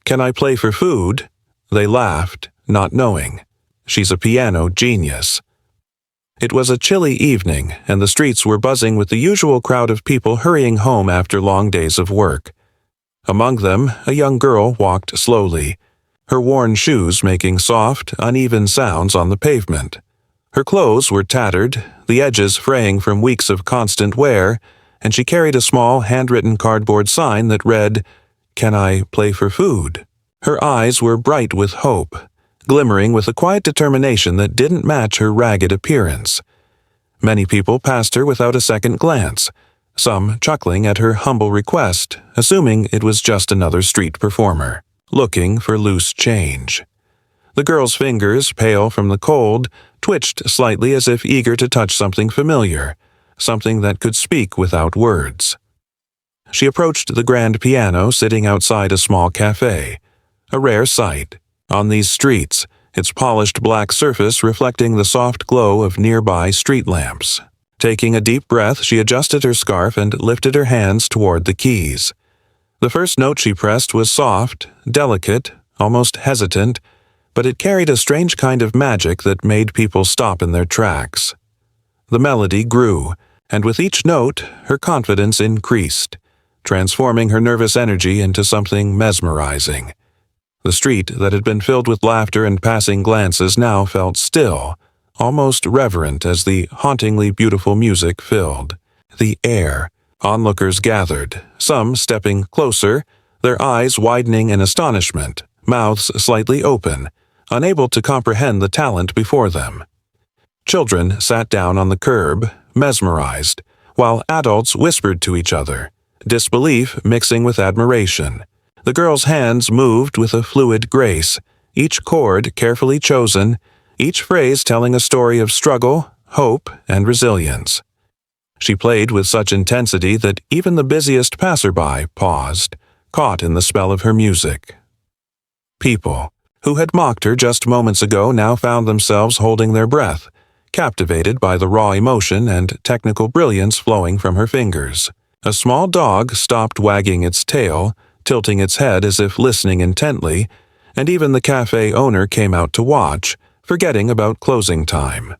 "Can I play for food?" They laughed, not knowing. She's a piano genius. It was a chilly evening, and the streets were buzzing with the usual crowd of people hurrying home after long days of work. Among them, a young girl walked slowly, her worn shoes making soft, uneven sounds on the pavement. Her clothes were tattered, the edges fraying from weeks of constant wear, and she carried a small, handwritten cardboard sign that read, "Can I play for food?" Her eyes were bright with hope, glimmering with a quiet determination that didn't match her ragged appearance. Many people passed her without a second glance, some chuckling at her humble request, assuming it was just another street performer, looking for loose change. The girl's fingers, pale from the cold, twitched slightly as if eager to touch something familiar, something that could speak without words. She approached the grand piano sitting outside a small cafe, a rare sight on these streets, its polished black surface reflecting the soft glow of nearby street lamps. Taking a deep breath, she adjusted her scarf and lifted her hands toward the keys. The first note she pressed was soft, delicate, almost hesitant, but it carried a strange kind of magic that made people stop in their tracks. The melody grew, and with each note, her confidence increased, transforming her nervous energy into something mesmerizing. The street that had been filled with laughter and passing glances now felt still, almost reverent as the hauntingly beautiful music filled the air. Onlookers gathered, some stepping closer, their eyes widening in astonishment, mouths slightly open, unable to comprehend the talent before them. Children sat down on the curb, mesmerized, while adults whispered to each other, disbelief mixing with admiration. The girl's hands moved with a fluid grace, each chord carefully chosen, each phrase telling a story of struggle, hope, and resilience. She played with such intensity that even the busiest passerby paused, caught in the spell of her music. People, who had mocked her just moments ago, now found themselves holding their breath, captivated by the raw emotion and technical brilliance flowing from her fingers. A small dog stopped wagging its tail, tilting its head as if listening intently, and even the cafe owner came out to watch, forgetting about closing time.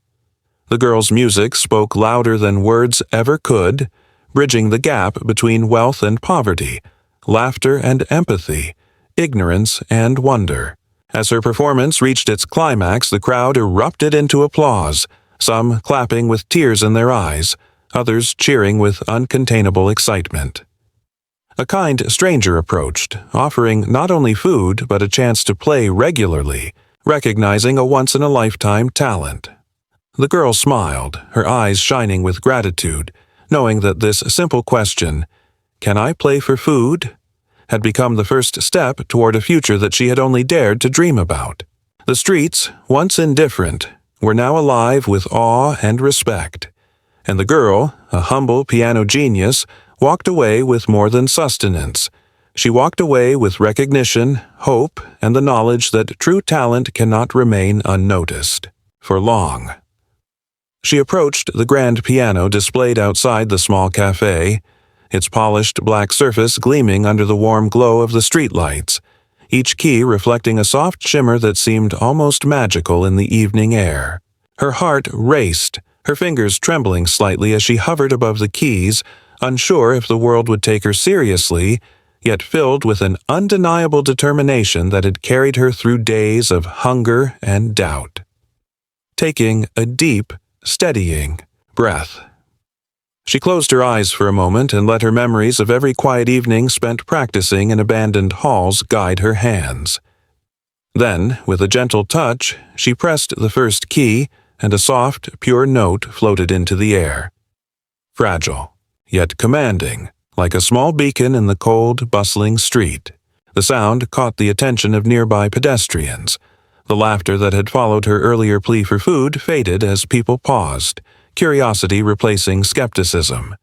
The girl's music spoke louder than words ever could, bridging the gap between wealth and poverty, laughter and empathy, ignorance and wonder. As her performance reached its climax, the crowd erupted into applause, some clapping with tears in their eyes, others cheering with uncontainable excitement. A kind stranger approached, offering not only food but a chance to play regularly, recognizing a once-in-a-lifetime talent. The girl smiled, her eyes shining with gratitude, knowing that this simple question, "Can I play for food?" had become the first step toward a future that she had only dared to dream about. The streets, once indifferent, were now alive with awe and respect, and the girl, a humble piano genius, walked away with more than sustenance. She walked away with recognition, hope, and the knowledge that true talent cannot remain unnoticed for long. She approached the grand piano displayed outside the small cafe, its polished black surface gleaming under the warm glow of the streetlights, each key reflecting a soft shimmer that seemed almost magical in the evening air. Her heart raced, her fingers trembling slightly as she hovered above the keys, unsure if the world would take her seriously, yet filled with an undeniable determination that had carried her through days of hunger and doubt. Taking a deep, steadying breath, she closed her eyes for a moment and let her memories of every quiet evening spent practicing in abandoned halls guide her hands. Then, with a gentle touch, she pressed the first key, and a soft, pure note floated into the air. Fragile, yet commanding, like a small beacon in the cold, bustling street. The sound caught the attention of nearby pedestrians. The laughter that had followed her earlier plea for food faded as people paused, curiosity replacing skepticism.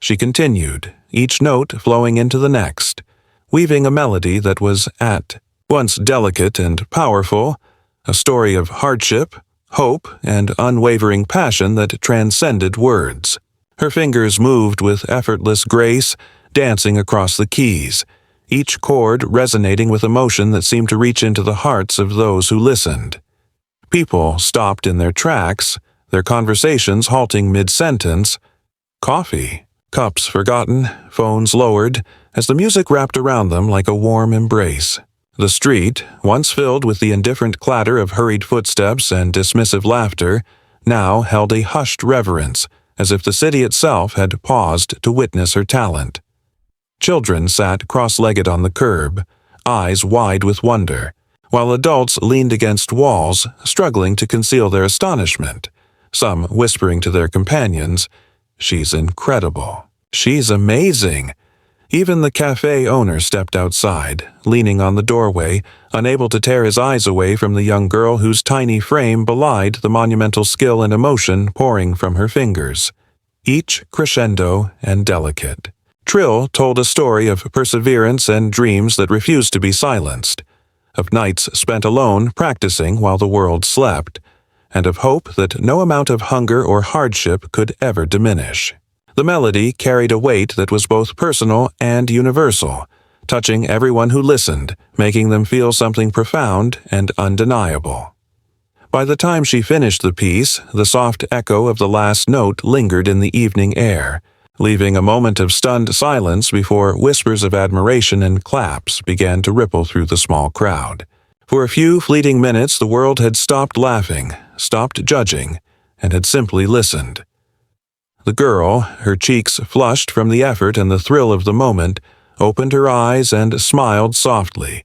She continued, each note flowing into the next, weaving a melody that was once delicate and powerful, a story of hardship, hope, and unwavering passion that transcended words. Her fingers moved with effortless grace, dancing across the keys, each chord resonating with emotion that seemed to reach into the hearts of those who listened. People stopped in their tracks, their conversations halting mid-sentence. Coffee, cups forgotten, phones lowered, as the music wrapped around them like a warm embrace. The street, once filled with the indifferent clatter of hurried footsteps and dismissive laughter, now held a hushed reverence, as if the city itself had paused to witness her talent. Children sat cross-legged on the curb, eyes wide with wonder, while adults leaned against walls, struggling to conceal their astonishment, some whispering to their companions, "She's incredible. She's amazing." Even the cafe owner stepped outside, leaning on the doorway, unable to tear his eyes away from the young girl whose tiny frame belied the monumental skill and emotion pouring from her fingers, each crescendo and delicate. Trill told a story of perseverance and dreams that refused to be silenced, of nights spent alone practicing while the world slept, and of hope that no amount of hunger or hardship could ever diminish. The melody carried a weight that was both personal and universal, touching everyone who listened, making them feel something profound and undeniable. By the time she finished the piece, the soft echo of the last note lingered in the evening air, leaving a moment of stunned silence before whispers of admiration and claps began to ripple through the small crowd. For a few fleeting minutes the world had stopped laughing, stopped judging, and had simply listened. The girl, her cheeks flushed from the effort and the thrill of the moment, opened her eyes and smiled softly,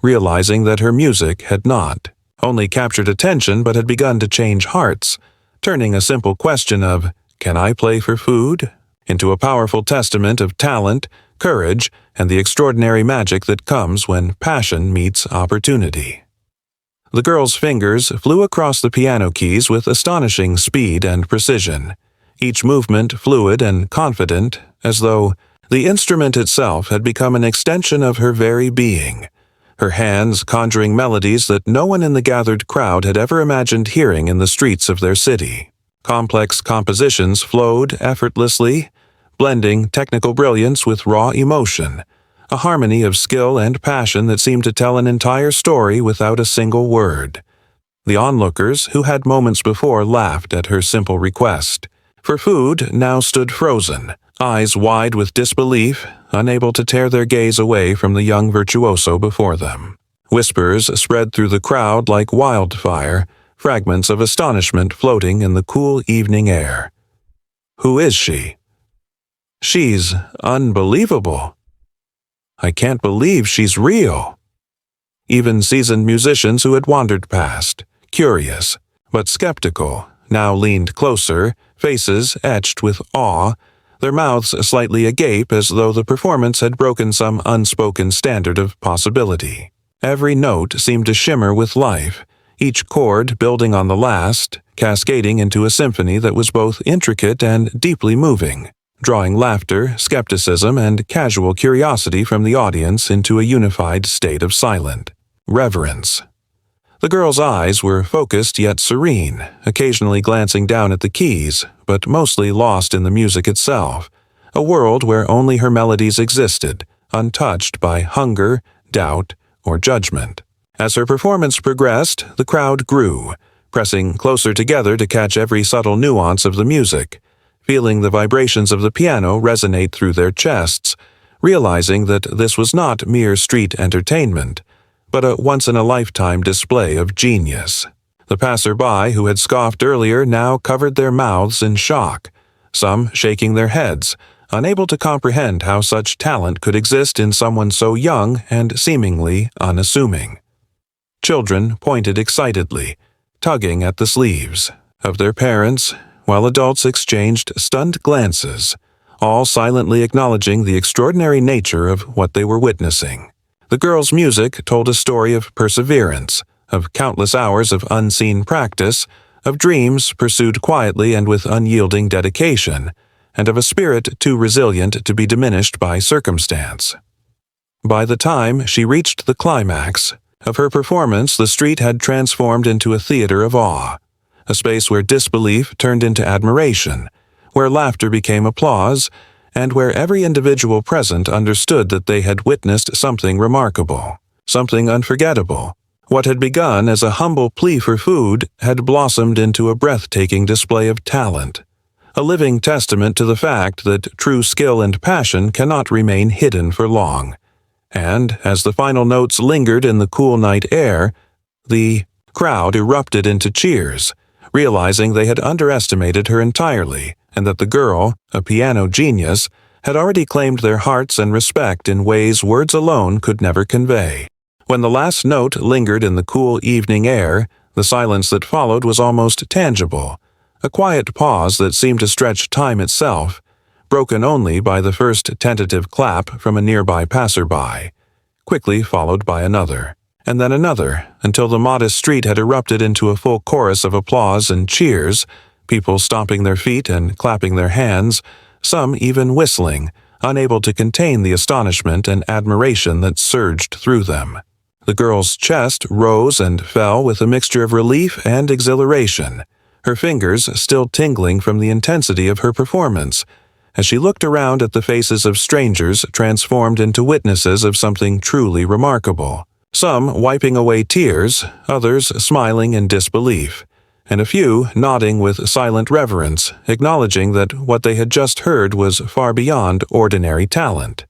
realizing that her music had not only captured attention but had begun to change hearts, turning a simple question of, "Can I play for food?" into a powerful testament of talent, courage, and the extraordinary magic that comes when passion meets opportunity. The girl's fingers flew across the piano keys with astonishing speed and precision, each movement fluid and confident, as though the instrument itself had become an extension of her very being, her hands conjuring melodies that no one in the gathered crowd had ever imagined hearing in the streets of their city. Complex compositions flowed effortlessly, blending technical brilliance with raw emotion, a harmony of skill and passion that seemed to tell an entire story without a single word. The onlookers, who had moments before laughed at her simple request for food, now stood frozen, eyes wide with disbelief, unable to tear their gaze away from the young virtuoso before them. Whispers spread through the crowd like wildfire, fragments of astonishment floating in the cool evening air. "Who is she?" "She's unbelievable." "I can't believe she's real." Even seasoned musicians who had wandered past, curious but skeptical, now leaned closer, faces etched with awe, their mouths slightly agape as though the performance had broken some unspoken standard of possibility. Every note seemed to shimmer with life, each chord building on the last, cascading into a symphony that was both intricate and deeply moving, drawing laughter, skepticism, and casual curiosity from the audience into a unified state of silent reverence. The girl's eyes were focused yet serene, occasionally glancing down at the keys, but mostly lost in the music itself, a world where only her melodies existed, untouched by hunger, doubt, or judgment. As her performance progressed, the crowd grew, pressing closer together to catch every subtle nuance of the music, feeling the vibrations of the piano resonate through their chests, realizing that this was not mere street entertainment, but a once-in-a-lifetime display of genius. The passer-by who had scoffed earlier now covered their mouths in shock, some shaking their heads, unable to comprehend how such talent could exist in someone so young and seemingly unassuming. Children pointed excitedly, tugging at the sleeves of their parents, while adults exchanged stunned glances, all silently acknowledging the extraordinary nature of what they were witnessing. The girl's music told a story of perseverance, of countless hours of unseen practice, of dreams pursued quietly and with unyielding dedication, and of a spirit too resilient to be diminished by circumstance. By the time she reached the climax of her performance, the street had transformed into a theater of awe, a space where disbelief turned into admiration, where laughter became applause, and where every individual present understood that they had witnessed something remarkable, something unforgettable. What had begun as a humble plea for food had blossomed into a breathtaking display of talent, a living testament to the fact that true skill and passion cannot remain hidden for long. And, as the final notes lingered in the cool night air, the crowd erupted into cheers, realizing they had underestimated her entirely, and that the girl, a piano genius, had already claimed their hearts and respect in ways words alone could never convey. When the last note lingered in the cool evening air, the silence that followed was almost tangible, a quiet pause that seemed to stretch time itself, broken only by the first tentative clap from a nearby passerby, quickly followed by another, and then another, until the modest street had erupted into a full chorus of applause and cheers, people stomping their feet and clapping their hands, some even whistling, unable to contain the astonishment and admiration that surged through them. The girl's chest rose and fell with a mixture of relief and exhilaration, her fingers still tingling from the intensity of her performance, as she looked around at the faces of strangers transformed into witnesses of something truly remarkable, some wiping away tears, others smiling in disbelief, and a few nodding with silent reverence, acknowledging that what they had just heard was far beyond ordinary talent.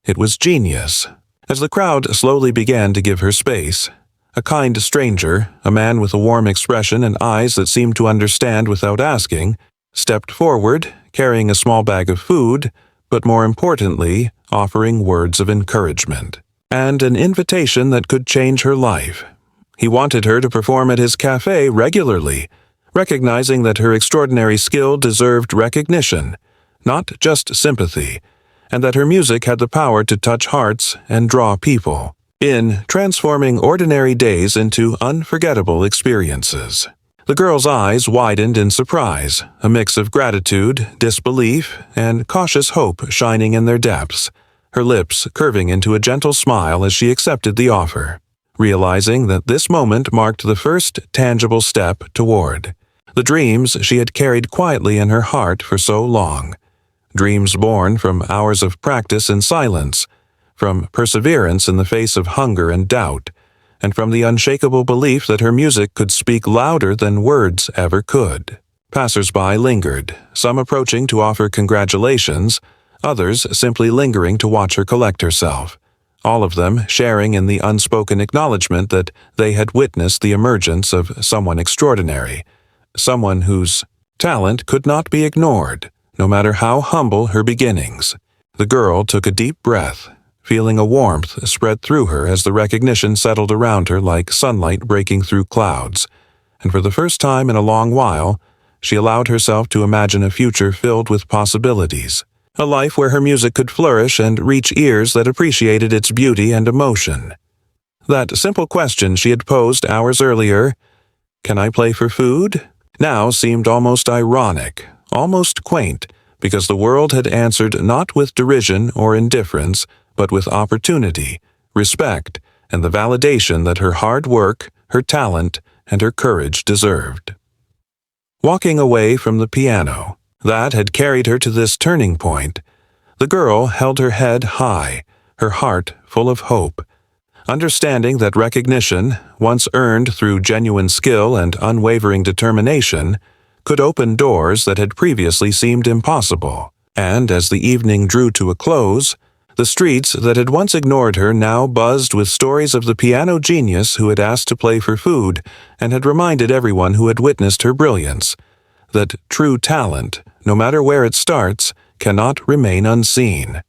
It was genius. As the crowd slowly began to give her space, a kind stranger, a man with a warm expression and eyes that seemed to understand without asking, stepped forward, carrying a small bag of food, but more importantly, offering words of encouragement, and an invitation that could change her life. He wanted her to perform at his cafe regularly, recognizing that her extraordinary skill deserved recognition, not just sympathy, and that her music had the power to touch hearts and draw people, in transforming ordinary days into unforgettable experiences. The girl's eyes widened in surprise, a mix of gratitude, disbelief, and cautious hope shining in their depths, her lips curving into a gentle smile as she accepted the offer, realizing that this moment marked the first tangible step toward the dreams she had carried quietly in her heart for so long, dreams born from hours of practice in silence, from perseverance in the face of hunger and doubt, and from the unshakable belief that her music could speak louder than words ever could. Passers-by lingered, some approaching to offer congratulations, others simply lingering to watch her collect herself, all of them sharing in the unspoken acknowledgement that they had witnessed the emergence of someone extraordinary, someone whose talent could not be ignored, no matter how humble her beginnings. The girl took a deep breath, feeling a warmth spread through her as the recognition settled around her like sunlight breaking through clouds, and for the first time in a long while, she allowed herself to imagine a future filled with possibilities, a life where her music could flourish and reach ears that appreciated its beauty and emotion. That simple question she had posed hours earlier, "Can I play for food?" now seemed almost ironic, almost quaint, because the world had answered not with derision or indifference, but with opportunity, respect, and the validation that her hard work, her talent, and her courage deserved. Walking away from the piano that had carried her to this turning point, the girl held her head high, her heart full of hope, understanding that recognition, once earned through genuine skill and unwavering determination, could open doors that had previously seemed impossible. And as the evening drew to a close, the streets that had once ignored her now buzzed with stories of the piano genius who had asked to play for food and had reminded everyone who had witnessed her brilliance that true talent, no matter where it starts, cannot remain unseen.